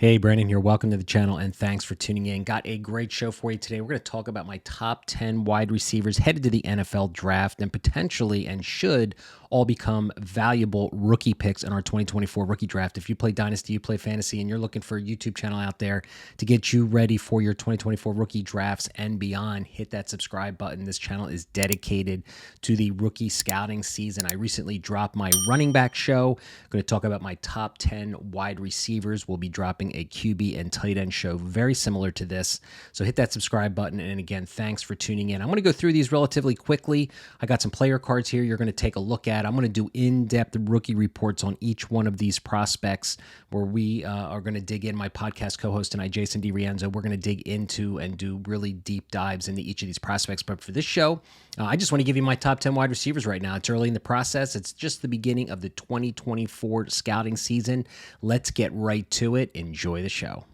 Hey, Brandon here. Welcome to the channel and thanks for tuning in. Got a great show for you today. We're going to talk about my top 10 wide receivers headed to the NFL draft and potentially and should all become valuable rookie picks in our 2024 rookie draft. If you play Dynasty, you play Fantasy, and you're looking for a YouTube channel out there to get you ready for your 2024 rookie drafts and beyond, hit that subscribe button. This channel is dedicated to the rookie scouting season. I recently dropped my running back show. I'm going to talk about my top 10 wide receivers. We'll be dropping a QB and tight end show very similar to this. So hit that subscribe button. And again, thanks for tuning in. I'm going to go through these relatively quickly. I got some player cards here you're going to take a look at. I'm going to do in-depth rookie reports on each one of these prospects where we are going to dig in. My podcast co-host and I, Jason DiRienzo, we're going to dig into and do really deep dives into each of these prospects. But for this show, I just want to give you my top 10 wide receivers right now. It's early in the process. It's just the beginning of the 2024 scouting season. Let's get right to it. Enjoy the show.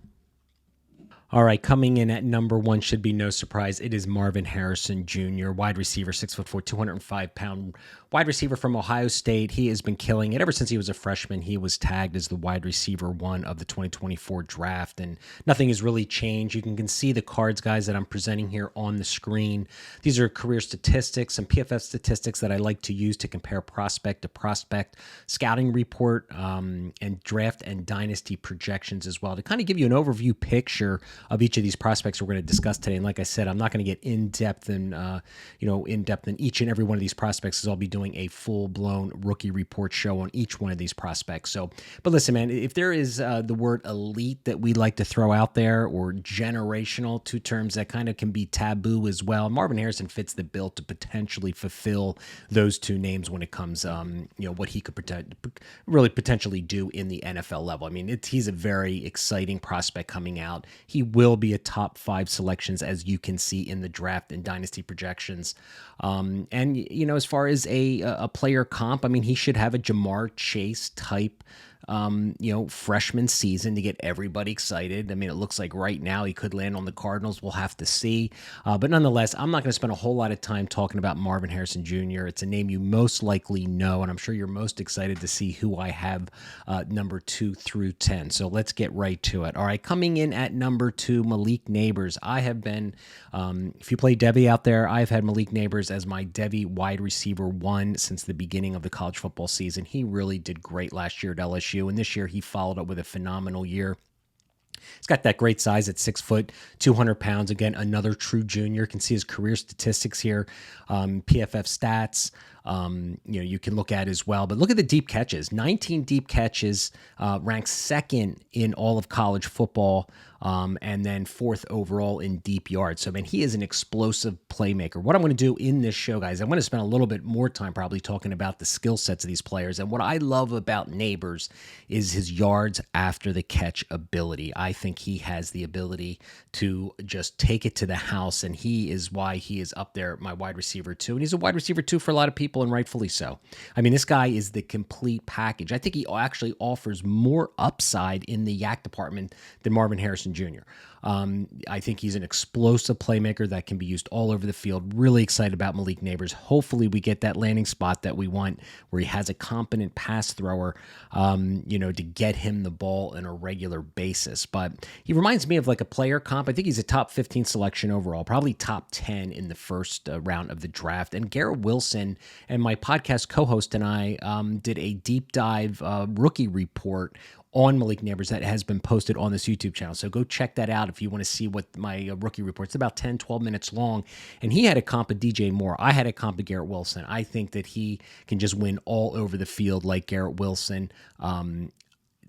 All right, coming in at number one should be no surprise. It is Marvin Harrison Jr., wide receiver, 6'4", 205-pound wide receiver from Ohio State. He has been killing it ever since he was a freshman. He was tagged as the wide receiver one of the 2024 draft, and nothing has really changed. You can see the cards, guys, that I'm presenting here on the screen. These are career statistics and PFF statistics that I like to use to compare prospect to prospect, scouting report, and draft and dynasty projections as well, to kind of give you an overview picture of each of these prospects we're going to discuss today. And like I said, I'm not going to get in depth in each and every one of these prospects, because I'll be doing a full-blown rookie report show on each one of these prospects. So, but listen, man, if there is the word elite that we like to throw out there, or generational, two terms that kind of can be taboo as well, Marvin Harrison fits the bill to potentially fulfill those two names when it comes, what he could really potentially do in the NFL level. I mean, he's a very exciting prospect coming out. He will be a top 5 selections, as you can see in the draft and dynasty projections. As far as a player comp, I mean, he should have a Jamar Chase type freshman season to get everybody excited. I mean, it looks like right now he could land on the Cardinals. We'll have to see. But nonetheless, I'm not going to spend a whole lot of time talking about Marvin Harrison Jr. It's a name you most likely know, and I'm sure you're most excited to see who I have number 2 through 10. So let's get right to it. All right, coming in at number 2, Malik Neighbors. I have been, if you play Devy out there, I've had Malik Neighbors as my Devy wide receiver 1 since the beginning of the college football season. He really did great last year at LSU. And this year he followed up with a phenomenal year. He's got that great size at 6 foot, 200 pounds. Again, another true junior. You can see his career statistics here, PFF stats. You can look at as well. But look at the deep catches. 19 deep catches, ranks second in all of college football, and then 4th overall in deep yards. So, man, he is an explosive playmaker. What I'm going to do in this show, guys, I'm going to spend a little bit more time probably talking about the skill sets of these players. And what I love about Neighbors is his yards after the catch ability. I think he has the ability to just take it to the house, and he is why he is up there, my wide receiver 2. And he's a wide receiver 2 for a lot of people, and rightfully so. I mean, this guy is the complete package. I think he actually offers more upside in the yak department than Marvin Harrison Jr. I think he's an explosive playmaker that can be used all over the field. Really excited about Malik Neighbors. Hopefully we get that landing spot that we want, where he has a competent pass thrower, to get him the ball on a regular basis. But he reminds me of like a player comp. I think he's a top 15 selection overall, probably top 10 in the first round of the draft. And Garrett Wilson and my podcast co-host and I did a deep dive rookie report on Malik Neighbors that has been posted on this YouTube channel. So go check that out if you want to see what my rookie report. It's about 10, 12 minutes long. And he had a comp of DJ Moore. I had a comp of Garrett Wilson. I think that he can just win all over the field like Garrett Wilson.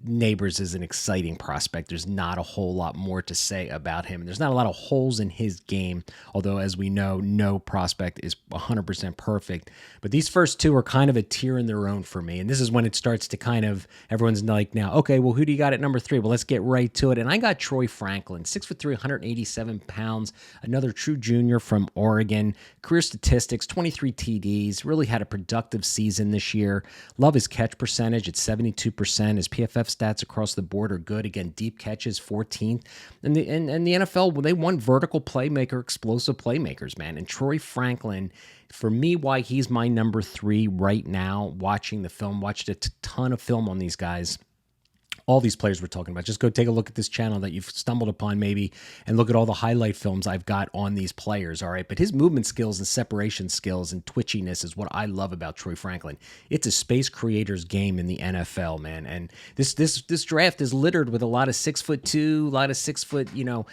Neighbors is an exciting prospect. There's not a whole lot more to say about him. There's not a lot of holes in his game, although, as we know, no prospect is 100% perfect. But these first two are kind of a tier in their own for me. And this is when it starts to kind of, everyone's like, now, okay, well, who do you got at number 3? Well, let's get right to it. And I got Troy Franklin, 6'3", 187 pounds, another true junior from Oregon. Career statistics, 23 TDs, really had a productive season this year. Love his catch percentage at 72%. His PFF stats across the board are good. Again, deep catches, 14th. And the NFL, well, they want vertical playmaker, explosive playmakers, man. And Troy Franklin, for me, why he's my number 3 right now, watching the film, watched a ton of film on these guys all these players we're talking about. Just go take a look at this channel that you've stumbled upon maybe and look at all the highlight films I've got on these players, all right? But his movement skills and separation skills and twitchiness is what I love about Troy Franklin. It's a space creator's game in the NFL, man. And this draft is littered with a lot of 6'2", a lot of 6'3",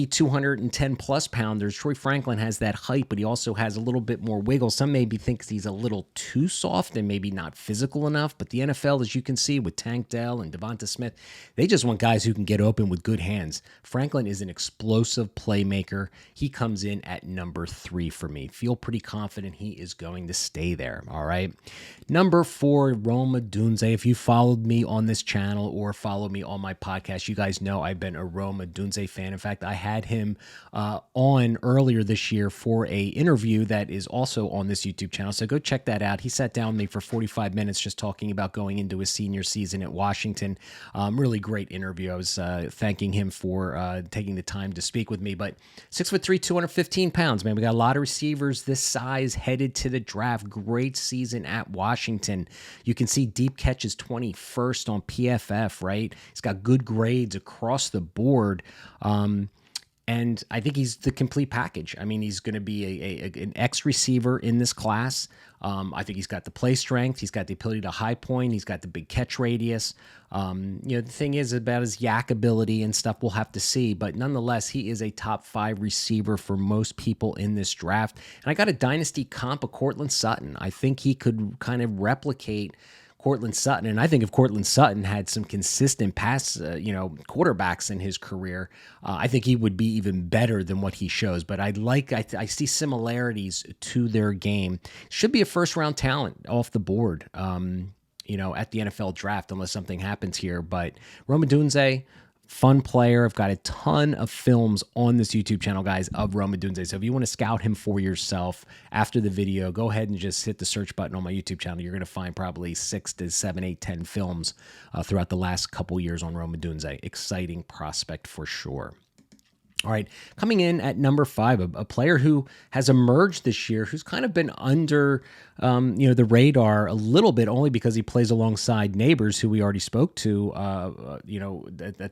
210 plus pounders. Troy Franklin has that height, but he also has a little bit more wiggle. Some maybe think he's a little too soft and maybe not physical enough, but the NFL, as you can see with Tank Dell and Devonta Smith, they just want guys who can get open with good hands. Franklin is an explosive playmaker. He comes in at number 3 for me. Feel pretty confident he is going to stay there, all right? Number 4, Rome Odunze. If you followed me on this channel or follow me on my podcast, you guys know I've been a Rome Odunze fan. In fact, I had him on earlier this year for a interview that is also on this YouTube channel, so go check that out. He sat down with me for 45 minutes just talking about going into his senior season at Washington. Really great interview. I was thanking him for taking the time to speak with me. But 6'3", 215 pounds, man. We got a lot of receivers this size headed to the draft. Great season at Washington. You can see deep catches 21st on PFF, right? He's got good grades across the board. And I think he's the complete package. I mean, he's going to be an X receiver in this class. I think he's got the play strength. He's got the ability to high point. He's got the big catch radius. The thing is about his yak ability and stuff, we'll have to see. But nonetheless, he is a top 5 receiver for most people in this draft. And I got a dynasty comp of Courtland Sutton. I think he could kind of replicate Courtland Sutton. And I think if Courtland Sutton had some consistent pass, quarterbacks in his career, I think he would be even better than what he shows. But I see similarities to their game. Should be a first-round talent off the board, at the NFL draft, unless something happens here. But Rome Odunze, fun player. I've got a ton of films on this YouTube channel, guys, of Rome Odunze. So if you want to scout him for yourself after the video, go ahead and just hit the search button on my YouTube channel. You're going to find probably 6 to 7, 8, 10 films throughout the last couple years on Rome Odunze. Exciting prospect for sure. All right, coming in at number 5, a player who has emerged this year, who's kind of been under, the radar a little bit, only because he plays alongside Neighbors, who we already spoke to, at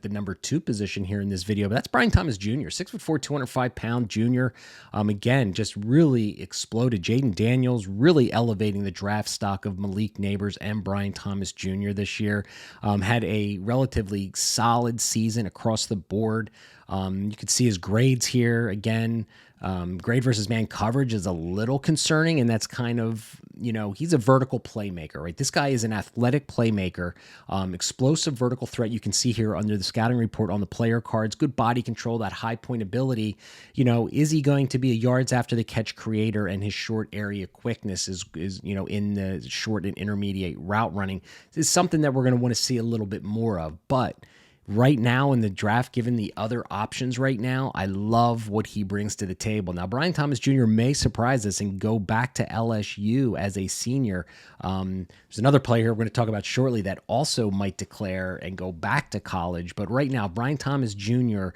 the number 2 position here in this video. But that's Brian Thomas Jr., 6'4", 205-pound junior. Again, just really exploded. Jaden Daniels really elevating the draft stock of Malik Neighbors and Brian Thomas Jr. this year. Had a relatively solid season across the board. You can see his grades here. Again, grade versus man coverage is a little concerning, and that's kind of, he's a vertical playmaker, right? This guy is an athletic playmaker, explosive vertical threat. You can see here under the scouting report on the player cards, good body control, that high point ability. Is he going to be a yards after the catch creator, and his short area quickness is in the short and intermediate route running is something that we're going to want to see a little bit more of. But right now in the draft, given the other options right now, I love what he brings to the table. Now, Brian Thomas Jr. may surprise us and go back to LSU as a senior. There's another player here we're going to talk about shortly that also might declare and go back to college. But right now, Brian Thomas Jr.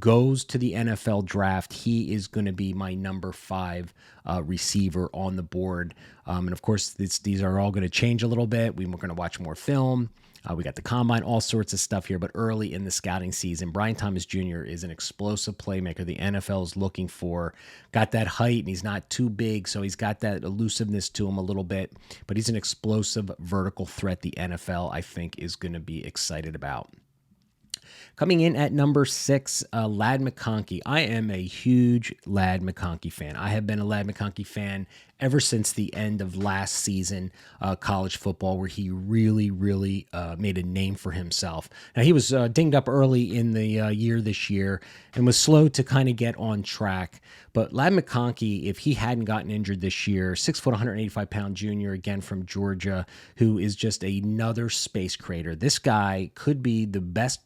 goes to the NFL draft. He is going to be my number 5 receiver on the board. And of course, these are all going to change a little bit. We're going to watch more film. We got the combine, all sorts of stuff here, but early in the scouting season, Brian Thomas Jr. is an explosive playmaker the NFL is looking for. Got that height, and he's not too big, so he's got that elusiveness to him a little bit, but he's an explosive vertical threat the NFL, I think, is going to be excited about. Coming in at number 6, Ladd McConkey. I am a huge Ladd McConkey fan. I have been a Ladd McConkey fan ever since the end of last season, college football, where he really made a name for himself. Now, he was dinged up early in the year this year and was slow to kind of get on track. But Ladd McConkey, if he hadn't gotten injured this year, 6', 185-pound junior, again from Georgia, who is just another space creator. This guy could be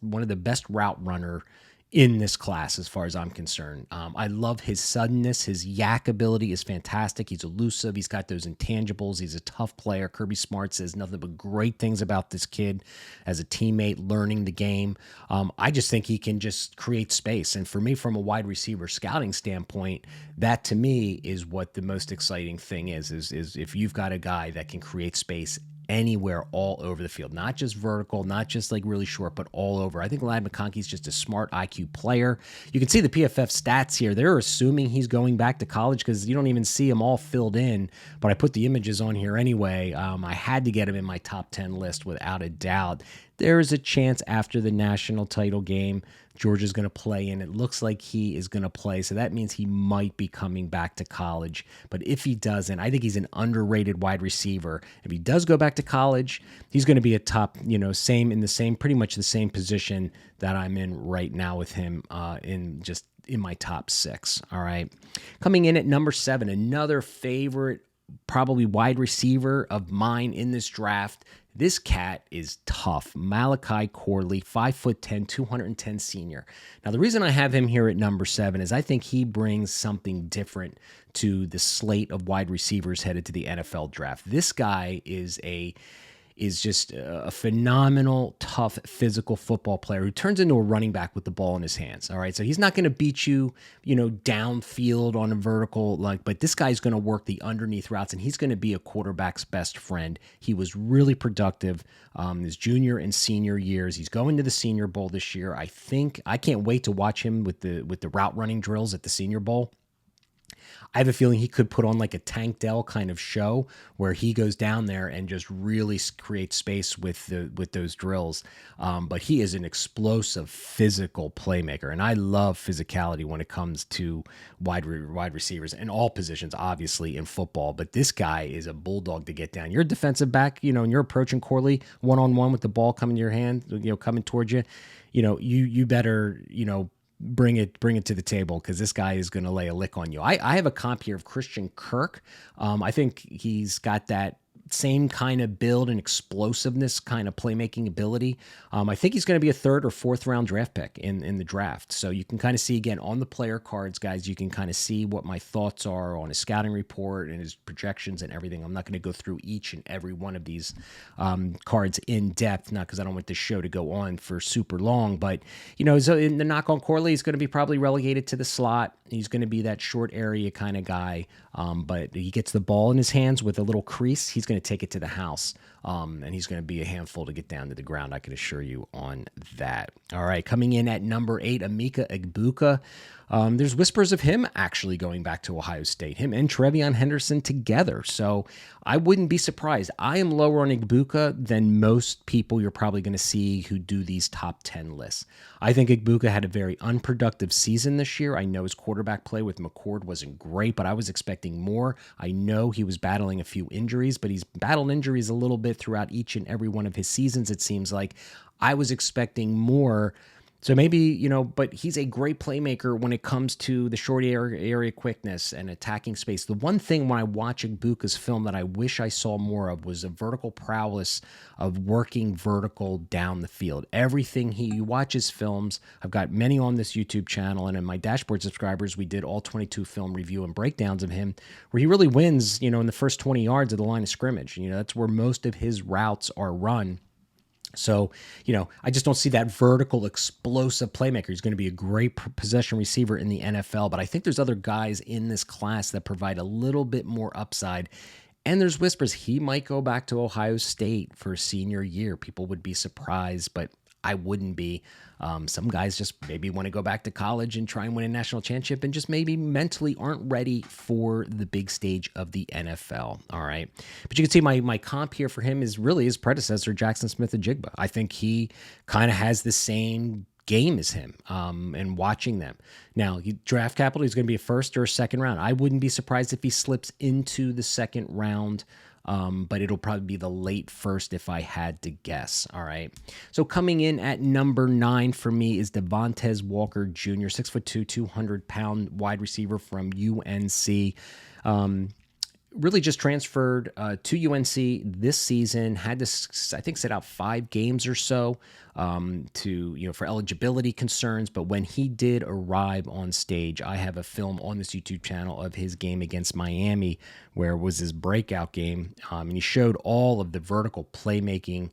one of the best route runner in this class, as far as I'm concerned. I love his suddenness. His yak ability is fantastic. He's elusive. He's got those intangibles. He's a tough player. Kirby Smart says nothing but great things about this kid as a teammate, learning the game. I just think he can just create space. And for me, from a wide receiver scouting standpoint, that to me is what the most exciting thing is if you've got a guy that can create space anywhere all over the field, not just vertical, not just like really short, but all over. I think Ladd McConkey's just a smart IQ player. You can see the PFF stats here. They're assuming he's going back to college because you don't even see him all filled in, but I put the images on here anyway. I had to get him in my top 10 list without a doubt. There is a chance after the national title game, Georgia's going to play in. It looks like he is going to play, so that means he might be coming back to college. But if he doesn't, I think he's an underrated wide receiver. If he does go back to college, he's going to be a top, pretty much the same position that I'm in right now with him in my top 6. All right. Coming in at number 7, another favorite, probably wide receiver of mine in this draft. This cat is tough. Malachi Corley, 5'10", 210 senior. Now, the reason I have him here at number 7 is I think he brings something different to the slate of wide receivers headed to the NFL draft. This guy is just a phenomenal, tough, physical football player who turns into a running back with the ball in his hands. All right, so he's not going to beat you, downfield on a vertical, but this guy's going to work the underneath routes, and he's going to be a quarterback's best friend. He was really productive his junior and senior years. He's going to the Senior Bowl this year. I can't wait to watch him with the route running drills at the Senior Bowl. I have a feeling he could put on like a Tank Dell kind of show where he goes down there and just really creates space with those drills. But he is an explosive physical playmaker, and I love physicality when it comes to wide receivers in all positions, obviously in football. But this guy is a bulldog to get down. You're a defensive back, and you're approaching Corley one-on-one with the ball coming to your hand, coming towards you. You better, bring it to the table because this guy is going to lay a lick on you. I have a comp here of Christian Kirk. I think he's got that same kind of build and explosiveness, kind of playmaking ability. I think he's going to be a 3rd or 4th round draft pick in the draft. So you can kind of see, again, on the player cards, guys, you can kind of see what my thoughts are on his scouting report and his projections and everything. I'm not going to go through each and every one of these cards in depth, not because I don't want this show to go on for super long, but, so in the knock on Corley, he's going to be probably relegated to the slot. He's going to be that short area kind of guy, but he gets the ball in his hands with a little crease. He's going to take it to the house, and he's going to be a handful to get down to the ground. I can assure you on that. All right, coming in at number 8, Emeka Egbuka. There's whispers of him actually going back to Ohio State, him and Trevion Henderson together. So I wouldn't be surprised. I am lower on Egbuka than most people you're probably going to see who do these top 10 lists. I think Egbuka had a very unproductive season this year. I know his quarterback play with McCord wasn't great, but I was expecting more. I know he was battling a few injuries, but he's battled injuries a little bit throughout each and every one of his seasons, it seems like. I was expecting more. So maybe, but he's a great playmaker when it comes to the short area quickness and attacking space. The one thing when I watch Egbuka's film that I wish I saw more of was a vertical prowess of working vertical down the field. Everything you watch his films, I've got many on this YouTube channel, and in my dashboard subscribers, we did all 22 film review and breakdowns of him, where he really wins, in the first 20 yards of the line of scrimmage. That's where most of his routes are run. So, I just don't see that vertical explosive playmaker. He's going to be a great possession receiver in the NFL, but I think there's other guys in this class that provide a little bit more upside. And there's whispers he might go back to Ohio State for senior year. People would be surprised, but I wouldn't be. Some guys just maybe want to go back to college and try and win a national championship and just maybe mentally aren't ready for the big stage of the NFL. All right. But you can see my comp here for him is really his predecessor, Jackson Smith-Njigba. I think he kind of has the same game as him and watching them. Now, draft capital, he's going to be a 1st or a 2nd round. I wouldn't be surprised if he slips into the 2nd round. But it'll probably be the late 1st if I had to guess. All right. So coming in at number 9 for me is Devontes Walker Jr., 6'2", 200-pound wide receiver from UNC. Really just transferred to UNC this season. Had to, I think, sit out 5 games or so for eligibility concerns. But when he did arrive on stage, I have a film on this YouTube channel of his game against Miami, where it was his breakout game, and he showed all of the vertical playmaking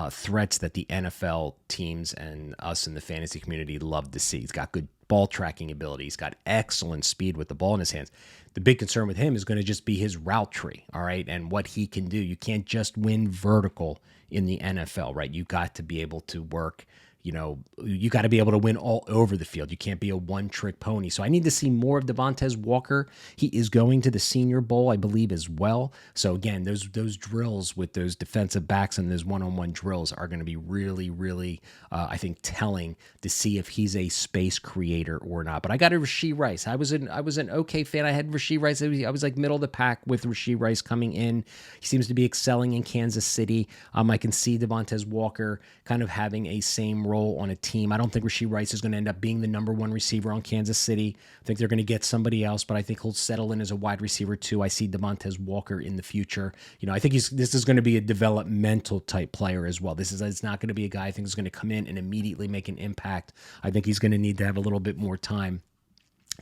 threats that the NFL teams and us in the fantasy community love to see. He's got good ball tracking ability. He's got excellent speed with the ball in his hands. The big concern with him is going to just be his route tree, all right, and what he can do. You can't just win vertical in the NFL, right? You got to be able to work. You got to be able to win all over the field. You can't be a one-trick pony. So I need to see more of Devontes Walker. He is going to the Senior Bowl, I believe, as well. So again, those drills with those defensive backs and those one-on-one drills are going to be really, really, I think, telling to see if he's a space creator or not. But I got a Rashee Rice. I was an okay fan. I had Rashee Rice. I was like middle of the pack with Rashee Rice coming in. He seems to be excelling in Kansas City. I can see Devontes Walker kind of having a same role on a team. I don't think Rashee Rice is going to end up being the number one receiver on Kansas City. I think they're going to get somebody else, but I think he'll settle in as a wide receiver too. I see Devontes Walker in the future. I think this is going to be a developmental type player as well. It's not going to be a guy I think is going to come in and immediately make an impact. I think he's going to need to have a little bit more time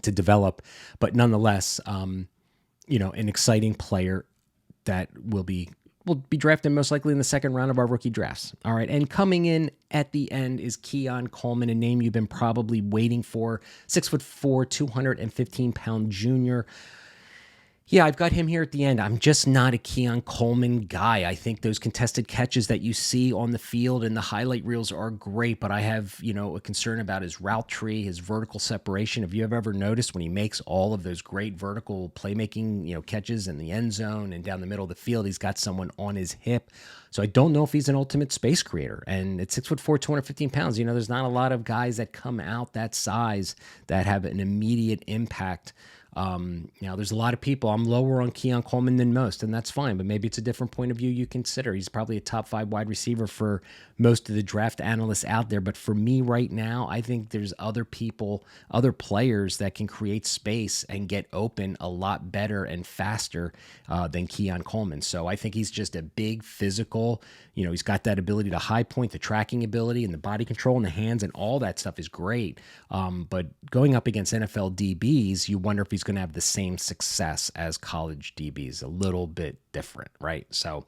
to develop, but nonetheless, an exciting player that will be drafted most likely in the second round of our rookie drafts. All right. And coming in at the end is Keon Coleman, a name you've been probably waiting for. 6'4", 215-pound junior. Yeah, I've got him here at the end. I'm just not a Keon Coleman guy. I think those contested catches that you see on the field and the highlight reels are great, but I have, a concern about his route tree, his vertical separation. Have you ever noticed when he makes all of those great vertical playmaking, catches in the end zone and down the middle of the field, he's got someone on his hip. So I don't know if he's an ultimate space creator. And at 6'4", 215 pounds, there's not a lot of guys that come out that size that have an immediate impact. There's a lot of people. I'm lower on Keon Coleman than most, and that's fine, but maybe it's a different point of view you consider. He's probably a top 5 wide receiver for most of the draft analysts out there, but for me right now, I think there's other players that can create space and get open a lot better and faster than Keon Coleman. So I think he's just a big physical, he's got that ability to high point, the tracking ability and the body control and the hands and all that stuff is great. But going up against NFL DBs, you wonder if he's going to have the same success as college DBs, a little bit different, right? So, all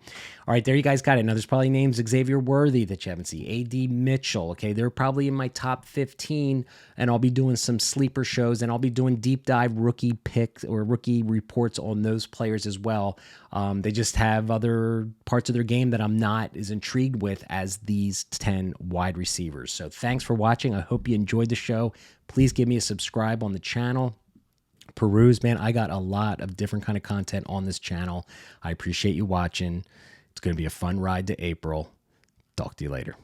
right, there you guys got it. Now, there's probably names Xavier Worthy that you haven't seen, A.D. Mitchell, okay? They're probably in my top 15, and I'll be doing some sleeper shows, and I'll be doing deep dive rookie picks or rookie reports on those players as well. They just have other parts of their game that I'm not as intrigued with as these 10 wide receivers. So thanks for watching. I hope you enjoyed the show. Please give me a subscribe on the channel. Peruse, man, I got a lot of different kind of content on this channel. I appreciate you watching. It's going to be a fun ride to April. Talk to you later.